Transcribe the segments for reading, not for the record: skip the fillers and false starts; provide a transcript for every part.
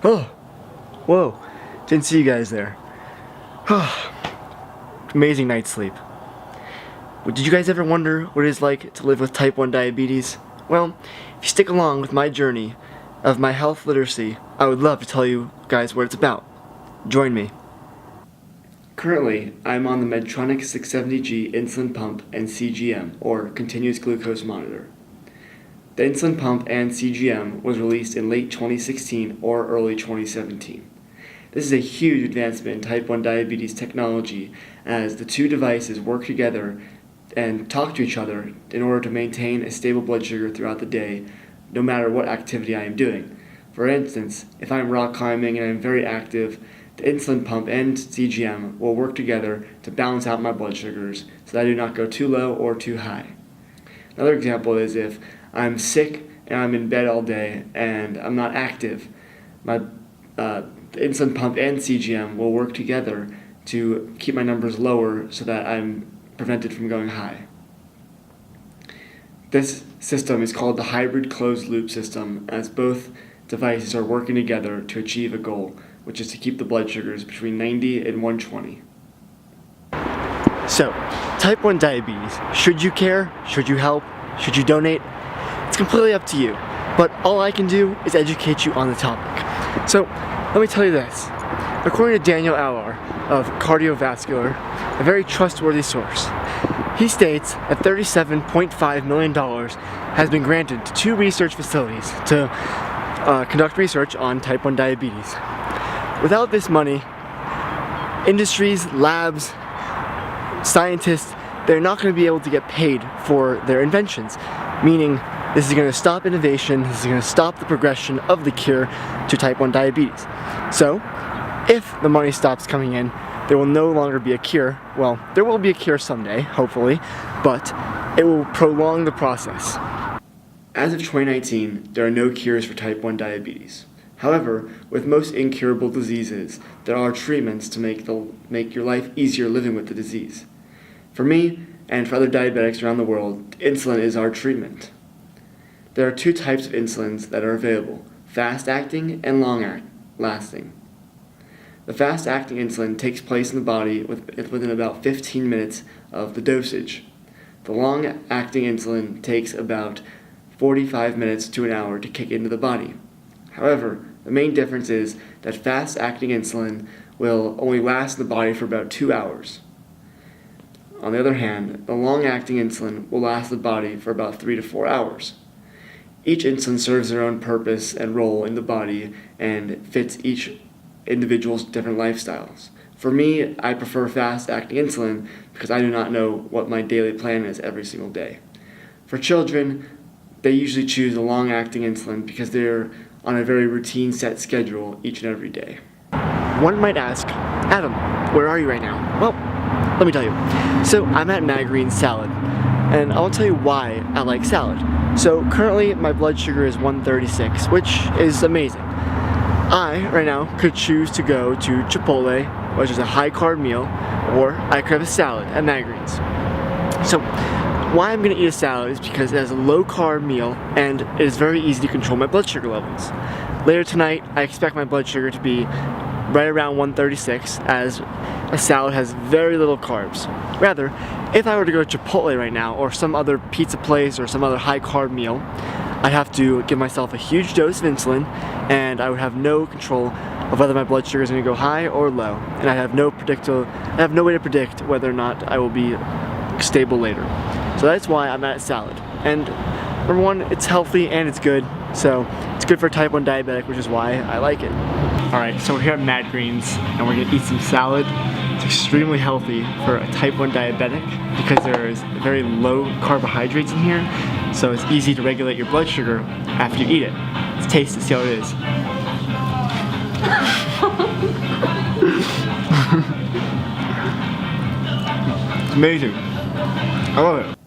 Oh, whoa, didn't see you guys there. Amazing night's sleep. But did you guys ever wonder what it is like to live with type 1 diabetes? Well, if you stick along with my journey of my health literacy, I would love to tell you guys what it's about. Join me. Currently, I'm on the Medtronic 670G insulin pump and CGM, or continuous glucose monitor. The insulin pump and CGM was released in late 2016 or early 2017. This is a huge advancement in type 1 diabetes technology, as the two devices work together and talk to each other in order to maintain a stable blood sugar throughout the day, no matter what activity I am doing. For instance, if I'm rock climbing and I'm very active, the insulin pump and CGM will work together to balance out my blood sugars so that I do not go too low or too high. Another example is if I'm sick and I'm in bed all day and I'm not active, the insulin pump and CGM will work together to keep my numbers lower so that I'm prevented from going high. This system is called the hybrid closed loop system, as both devices are working together to achieve a goal, which is to keep the blood sugars between 90 and 120. So, type 1 diabetes. Should you care? Should you help? Should you donate? It's completely up to you. But all I can do is educate you on the topic. So, let me tell you this. According to Daniel Allar of Cardiovascular, a very trustworthy source, he states that $37.5 million has been granted to 2 research facilities to conduct research on type 1 diabetes. Without this money, industries, labs, scientists, they're not going to be able to get paid for their inventions, meaning this is going to stop innovation, this is going to stop the progression of the cure to type 1 diabetes. So, if the money stops coming in, there will no longer be a cure. Well, there will be a cure someday, hopefully, but it will prolong the process. As of 2019, there are no cures for type 1 diabetes. However, with most incurable diseases, there are treatments to make your life easier living with the disease. For me, and for other diabetics around the world, insulin is our treatment. There are 2 types of insulins that are available: fast-acting and long-lasting. The fast-acting insulin takes place in the body within about 15 minutes of the dosage. The long-acting insulin takes about 45 minutes to an hour to kick into the body. However, the main difference is that fast-acting insulin will only last in the body for about 2 hours. On the other hand, the long-acting insulin will last in the body for about 3 to 4 hours. Each insulin serves their own purpose and role in the body and fits each individual's different lifestyles. For me, I prefer fast-acting insulin because I do not know what my daily plan is every single day. For children, they usually choose a long-acting insulin because they're on a very routine set schedule each and every day. One might ask, Adam, where are you right now? Well, let me tell you. So I'm at Magrine's Salad, and I'll tell you why I like salad. So currently my blood sugar is 136, which is amazing. I, right now, could choose to go to Chipotle, which is a high-carb meal, or I could have a salad at Magrine's. So why I'm going to eat a salad is because it has a low-carb meal and it is very easy to control my blood sugar levels. Later tonight, I expect my blood sugar to be right around 136, as a salad has very little carbs. Rather, if I were to go to Chipotle right now, or some other pizza place, or some other high-carb meal, I'd have to give myself a huge dose of insulin, and I would have no control of whether my blood sugar is going to go high or low, and I have no way to predict whether or not I will be stable later. So that's why I'm at salad. And number one, it's healthy and it's good, so it's good for a type 1 diabetic, which is why I like it. Alright, so we're here at Matt Green's, and we're going to eat some salad. It's extremely healthy for a type 1 diabetic because there's very low carbohydrates in here, so it's easy to regulate your blood sugar after you eat it. Let's taste it, see how it is. It's amazing. I love it.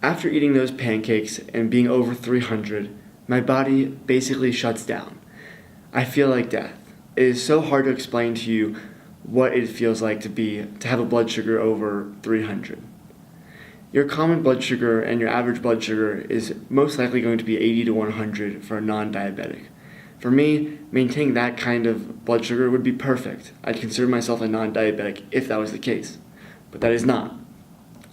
After eating those pancakes and being over 300, my body basically shuts down. I feel like death. It is so hard to explain to you what it feels like to have a blood sugar over 300. Your common blood sugar and your average blood sugar is most likely going to be 80 to 100 for a non-diabetic. For me, maintaining that kind of blood sugar would be perfect. I'd consider myself a non-diabetic if that was the case, but that is not.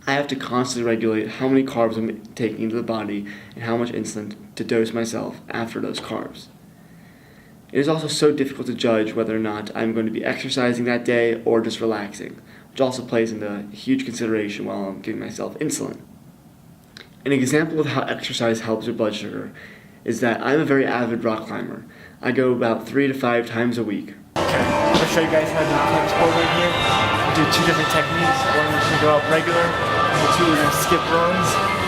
I have to constantly regulate how many carbs I'm taking into the body and how much insulin to dose myself after those carbs. It is also so difficult to judge whether or not I'm going to be exercising that day or just relaxing, which also plays into a huge consideration while I'm giving myself insulin. An example of how exercise helps your blood sugar is that I'm a very avid rock climber. I go about 3 to 5 times a week. Okay, I'll show you guys how to climb this boulder here. We do 2 different techniques. One is going to go up regular, and 2 we're going to skip runs.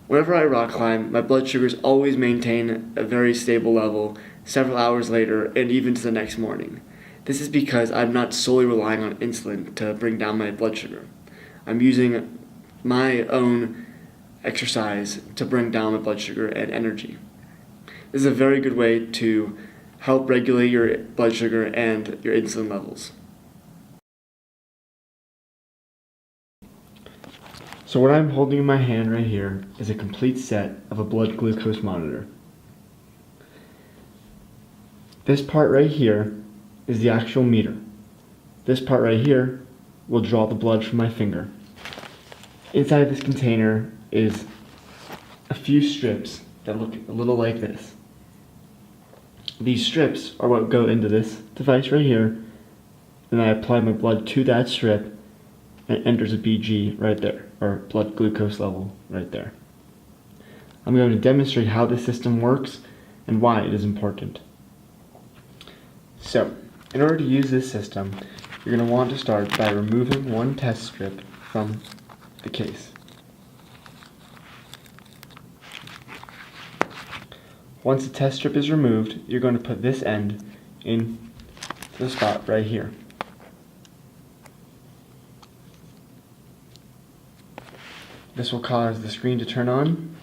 Whenever I rock climb, my blood sugars always maintain a very stable level several hours later and even to the next morning. This is because I'm not solely relying on insulin to bring down my blood sugar. I'm using my own exercise to bring down my blood sugar and energy. This is a very good way to help regulate your blood sugar and your insulin levels. So what I'm holding in my hand right here is a complete set of a blood glucose monitor. This part right here is the actual meter. This part right here will draw the blood from my finger. Inside this container is a few strips that look a little like this. These strips are what go into this device right here, and I apply my blood to that strip and it enters a BG right there, or blood glucose level right there. I'm going to demonstrate how this system works and why it is important. So, in order to use this system, you're going to want to start by removing one test strip from the case. Once the test strip is removed, you're going to put this end in the spot right here. This will cause the screen to turn on,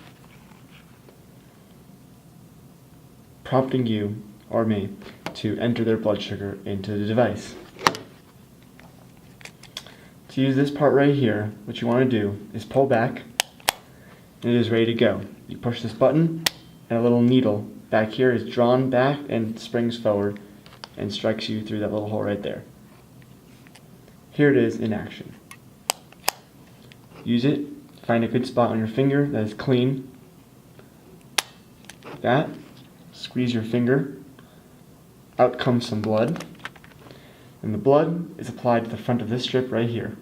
prompting you, or me, to enter their blood sugar into the device. To use this part right here, what you want to do is pull back, and it is ready to go. You push this button, and a little needle back here is drawn back and springs forward and strikes you through that little hole right there. Here it is in action. Use it. Find a good spot on your finger that is clean. Like that. Squeeze your finger. Out comes some blood. And the blood is applied to the front of this strip right here.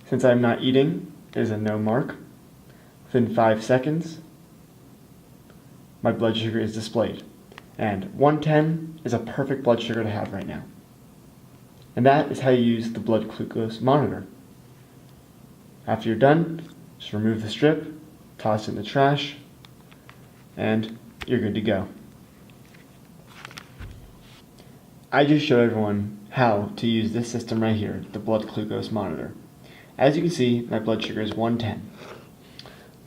Since I'm not eating, there's a no mark. Within 5 seconds, my blood sugar is displayed. And 110 is a perfect blood sugar to have right now. And that is how you use the blood glucose monitor. After you're done, just remove the strip, toss it in the trash, and you're good to go. I just showed everyone how to use this system right here, the blood glucose monitor. As you can see, my blood sugar is 110.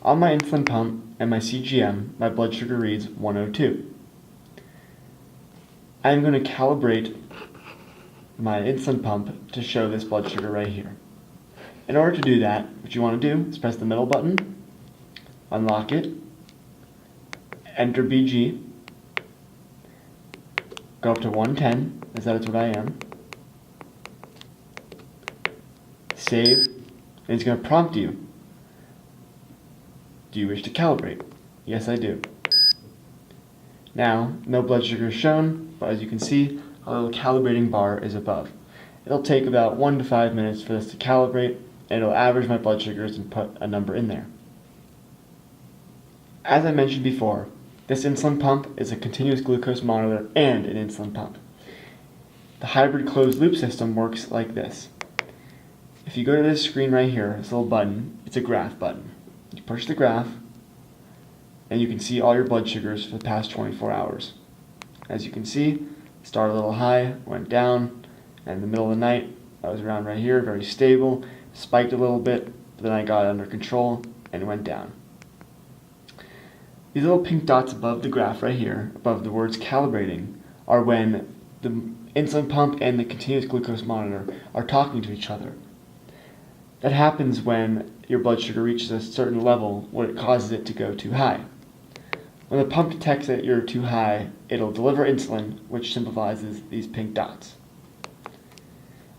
On my insulin pump and my CGM, my blood sugar reads 102. I'm going to calibrate my insulin pump to show this blood sugar right here. In order to do that, what you want to do is press the middle button, unlock it, enter BG, go up to 110, as that is what I am, save, and it's going to prompt you. Do you wish to calibrate? Yes, I do. Now, no blood sugar is shown, but as you can see, a little calibrating bar is above. It'll take about 1 to 5 minutes for this to calibrate, and it'll average my blood sugars and put a number in there. As I mentioned before, this insulin pump is a continuous glucose monitor and an insulin pump. The hybrid closed loop system works like this. If you go to this screen right here, this little button, it's a graph button. You push the graph, and you can see all your blood sugars for the past 24 hours. As you can see, started a little high, went down, and in the middle of the night, I was around right here, very stable, spiked a little bit, but then I got it under control, and it went down. These little pink dots above the graph right here, above the words calibrating, are when the insulin pump and the continuous glucose monitor are talking to each other. That happens when your blood sugar reaches a certain level where it causes it to go too high. When the pump detects that you're too high, it'll deliver insulin, which symbolizes these pink dots.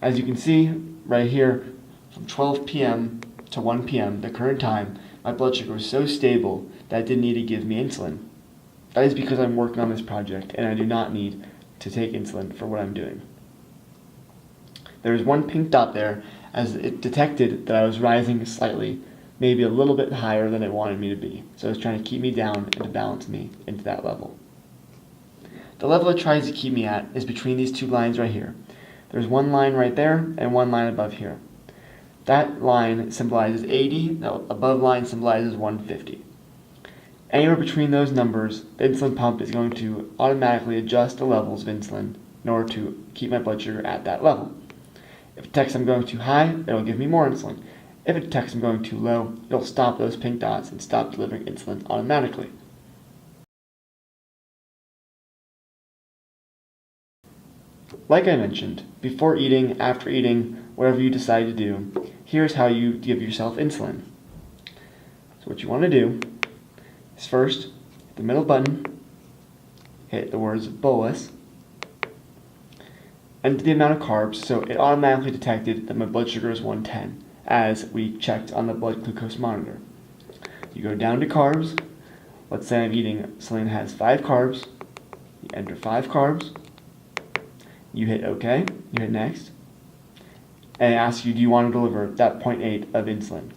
As you can see right here, from 12 p.m. to 1 p.m., the current time, my blood sugar was so stable that it didn't need to give me insulin. That is because I'm working on this project and I do not need to take insulin for what I'm doing. There is one pink dot there as it detected that I was rising slightly, maybe a little bit higher than it wanted me to be. So it was trying to keep me down and to balance me into that level. The level it tries to keep me at is between these two lines right here. There's one line right there and one line above here. That line symbolizes 80, the above line symbolizes 150. Anywhere between those numbers, the insulin pump is going to automatically adjust the levels of insulin in order to keep my blood sugar at that level. If it detects I'm going too high, it'll give me more insulin. If it detects I'm going too low, it'll stop those pink dots and stop delivering insulin automatically. Like I mentioned, before eating, after eating, whatever you decide to do, here's how you give yourself insulin. So what you want to do is first, hit the middle button, hit the words bolus, and the amount of carbs, so it automatically detected that my blood sugar is 110, as we checked on the blood glucose monitor. You go down to carbs. Let's say I'm eating something that has 5 carbs. You enter 5 carbs. You hit OK. You hit next. And it asks you, do you want to deliver that 0.8 of insulin?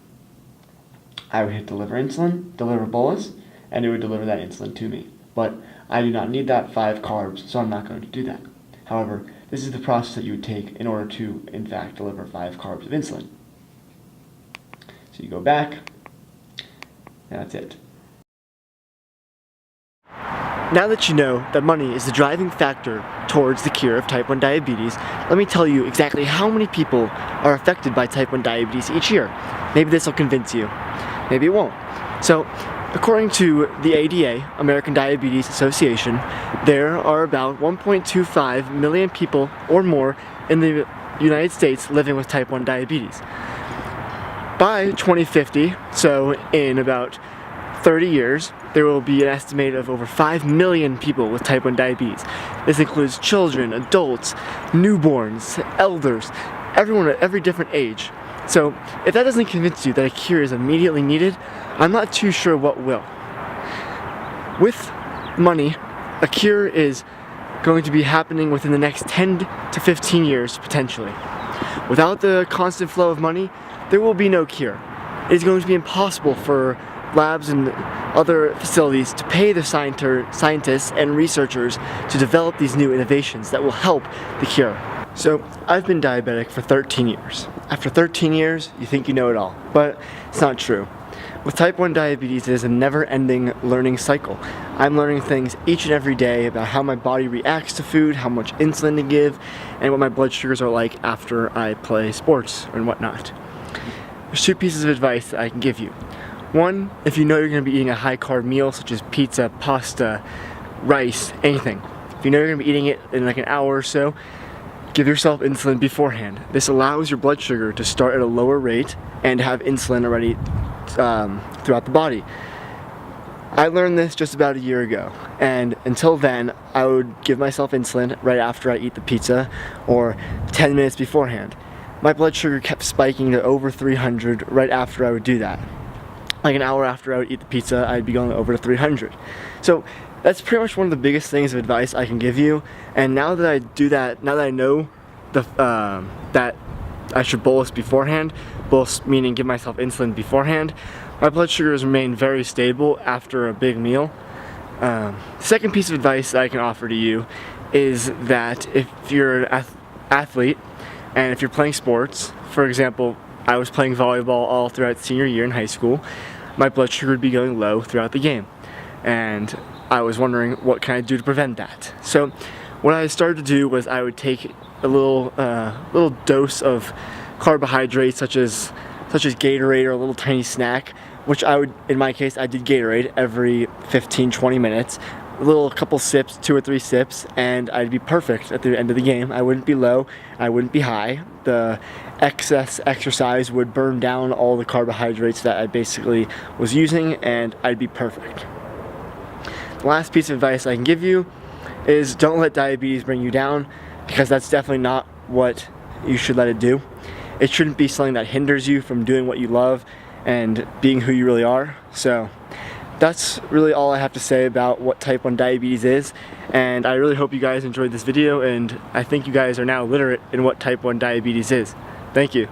I would hit deliver insulin, deliver bolus, and it would deliver that insulin to me. But I do not need that 5 carbs, so I'm not going to do that. However, this is the process that you would take in order to, in fact, deliver 5 carbs of insulin. So you go back, and that's it. Now that you know that money is the driving factor towards the cure of type 1 diabetes, let me tell you exactly how many people are affected by type 1 diabetes each year. Maybe this will convince you. Maybe it won't. So, according to the ADA, American Diabetes Association, there are about 1.25 million people or more in the United States living with type 1 diabetes. By 2050, so in about 30 years, there will be an estimate of over 5 million people with type 1 diabetes. This includes children, adults, newborns, elders, everyone at every different age. So if that doesn't convince you that a cure is immediately needed, I'm not too sure what will. With money, a cure is going to be happening within the next 10 to 15 years, potentially. Without the constant flow of money, there will be no cure. It is going to be impossible for labs and other facilities to pay the scientists and researchers to develop these new innovations that will help the cure. So, I've been diabetic for 13 years. After 13 years, you think you know it all, but it's not true. With type 1 diabetes, it is a never-ending learning cycle. I'm learning things each and every day about how my body reacts to food, how much insulin to give, and what my blood sugars are like after I play sports and whatnot. There's 2 pieces of advice that I can give you. One, if you know you're going to be eating a high-carb meal such as pizza, pasta, rice, anything. If you know you're going to be eating it in like an hour or so, give yourself insulin beforehand. This allows your blood sugar to start at a lower rate and have insulin already throughout the body. I learned this just about a year ago, and until then, I would give myself insulin right after I eat the pizza or 10 minutes beforehand. My blood sugar kept spiking to over 300 right after I would do that. Like an hour after I would eat the pizza, I'd be going over to 300. So that's pretty much one of the biggest things of advice I can give you. And now that I do that, now that I know that I should bolus beforehand, bolus meaning give myself insulin beforehand, my blood sugars remain very stable after a big meal. Second piece of advice that I can offer to you is that if you're an athlete and if you're playing sports, for example, I was playing volleyball all throughout senior year in high school, my blood sugar would be going low throughout the game. And I was wondering what can I do to prevent that. So what I started to do was I would take a little dose of carbohydrates such as Gatorade or a little tiny snack which in my case, I did Gatorade every 15-20 minutes. A couple sips, 2 or 3 sips, and I'd be perfect at the end of the game. I wouldn't be low, I wouldn't be high. The excess exercise would burn down all the carbohydrates that I basically was using, and I'd be perfect. The last piece of advice I can give you is don't let diabetes bring you down, because that's definitely not what you should let it do. It shouldn't be something that hinders you from doing what you love and being who you really are. So that's really all I have to say about what type 1 diabetes is, and I really hope you guys enjoyed this video, and I think you guys are now literate in what type 1 diabetes is. Thank you.